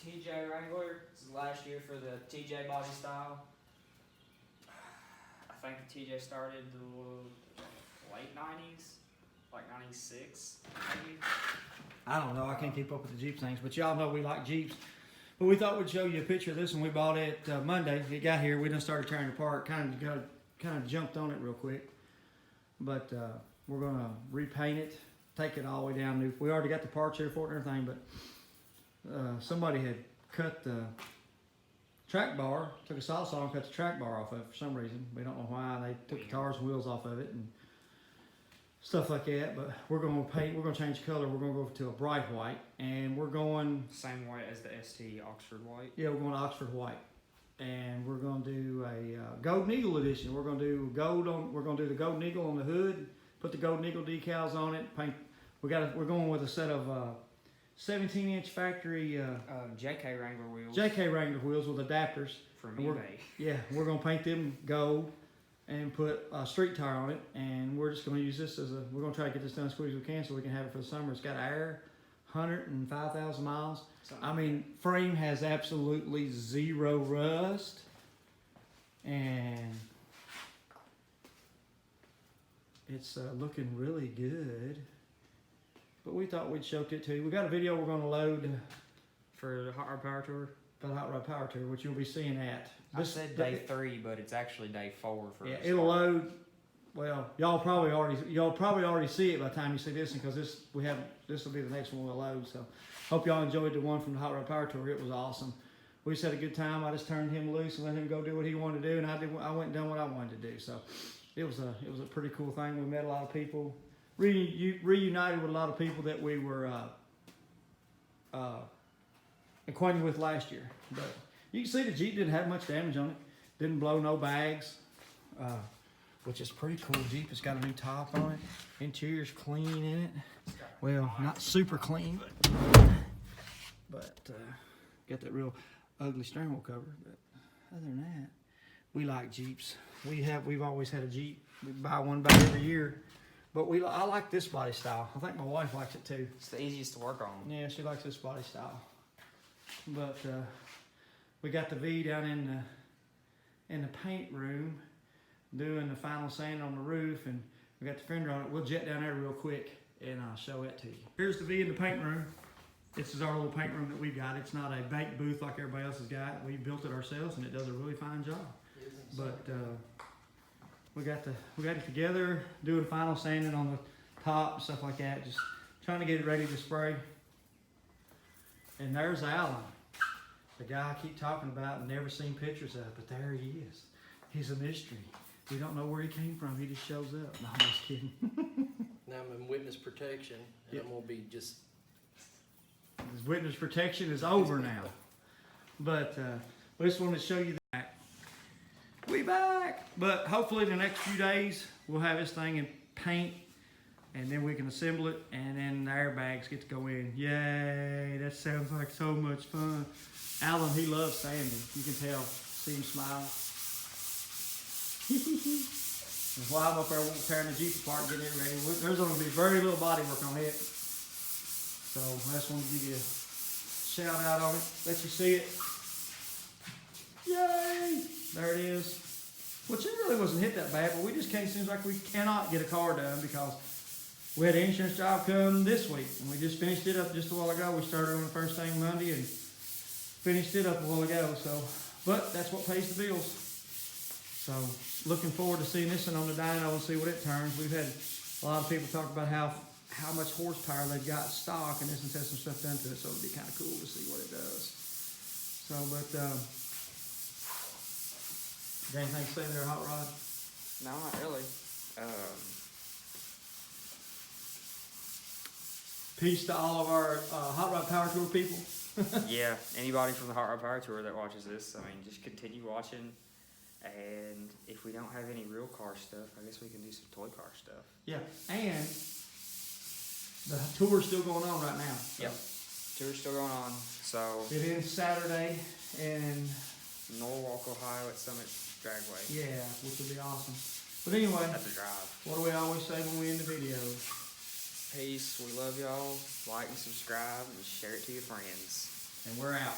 TJ Wrangler. This is last year for the TJ body style. I think the TJ started the late 90s, like 96 maybe. I don't know. I can't keep up with the Jeep things, but y'all know we like Jeeps. But we thought we'd show you a picture of this one. We bought it Monday. It got here. We done started tearing it apart. Kind of jumped on it real quick. But we're gonna repaint it, take it all the way down. New. We already got the parts here for it and everything, but somebody had cut the track bar, took a saw and cut the track bar off of it for some reason. We don't know why. They took the tires and wheels off of it and stuff like that. But we're gonna paint. We're gonna change the color. We're gonna go to a bright white, and we're going Same white as the ST Oxford white. Yeah, we're going Oxford white, and we're gonna do a Golden Eagle edition. We're gonna do gold on. We're gonna do the Golden Eagle on the hood. Put the Golden Eagle decals on it. Paint. We're going with a set of 17-inch factory JK Wrangler wheels. JK Wrangler wheels with adapters From and eBay. Yeah, we're gonna paint them gold and put a street tire on it, and we're just gonna use this as a. We're gonna try to get this done as quick as we can so we can have it for the summer. It's got air, 105,000 miles. I mean, frame has absolutely zero rust, and it's looking really good. But we thought we'd show it to you. We got a video we're gonna load For the Hot Rod Power Tour. for the Hot Rod Power Tour, which you'll be seeing at. I said day 3, but it's actually day 4 for Yeah, us. it'll load. Well, y'all probably already see it by the time you see this, because this will be the next one we'll load. So, hope y'all enjoyed the one from the Hot Rod Power Tour. It was awesome. We just had a good time. I just turned him loose and let him go do what he wanted to do, and I went and done what I wanted to do. So, it was a pretty cool thing. We met a lot of people, reunited with a lot of people that we were acquainted with last year. But you can see the Jeep didn't have much damage on it. Didn't blow no bags. Which is pretty cool. Jeep has got a new top on it. Interior's clean in it. Well, not super clean, but got that real ugly steering wheel cover. But other than that, we like Jeeps. We've always had a Jeep. We buy one about every year. But I like this body style. I think my wife likes it too. It's the easiest to work on. Yeah, she likes this body style. But we got the V down in the paint room, doing the final sand on the roof, and we got the fender on it. We'll jet down there real quick and I'll show it to you. Here's the V in the paint room. This is our little paint room that we've got. It's not a baked booth like everybody else has got. We built it ourselves, and it does a really fine job. But we got it together, doing final sanding on the top and stuff like that. Just trying to get it ready to spray. And there's Alan, the guy I keep talking about and never seen pictures of, but there he is. He's a mystery. We don't know where he came from. He just shows up. No, I'm just kidding. Now I'm in witness protection, and I'm gonna be just. His witness protection is over now. But we just wanted to show you that. We back. But hopefully in the next few days we'll have this thing in paint, and then we can assemble it, and then the airbags get to go in. Yay! That sounds like so much fun. Alan, he loves sanding. You can tell. See him smile. And while I'm up there tearing the Jeep apart, getting it ready, there's going to be very little body work on it. So I just want to give you a shout out on it, let you see it. Yay! There it is. Which it really wasn't hit that bad, but we just can't, seems like we cannot get a car done because we had an insurance job come this week, and we just finished it up just a while ago. We started on the first thing Monday and finished it up a while ago. So, but that's what pays the bills. So, looking forward to seeing this one on the dyno and see what it turns. We've had a lot of people talk about how much horsepower they've got stock, and this one's had some stuff done to it, so it'll be kind of cool to see what it does. So, but, got anything to say there, Hot Rod? No, not really. Peace to all of our Hot Rod Power Tour people. Yeah, anybody from the Hot Rod Power Tour that watches this, I mean, just continue watching. And if we don't have any real car stuff, I guess we can do some toy car stuff. Yeah, and the tour's still going on right now. So. Yep, tour's still going on. So It ends Saturday in Norwalk, Ohio at Summit Dragway. Yeah, which will be awesome. But anyway, That's a drive. what do we always say when we end the video? Peace. We love y'all. Like and subscribe and share it to your friends. And we're out.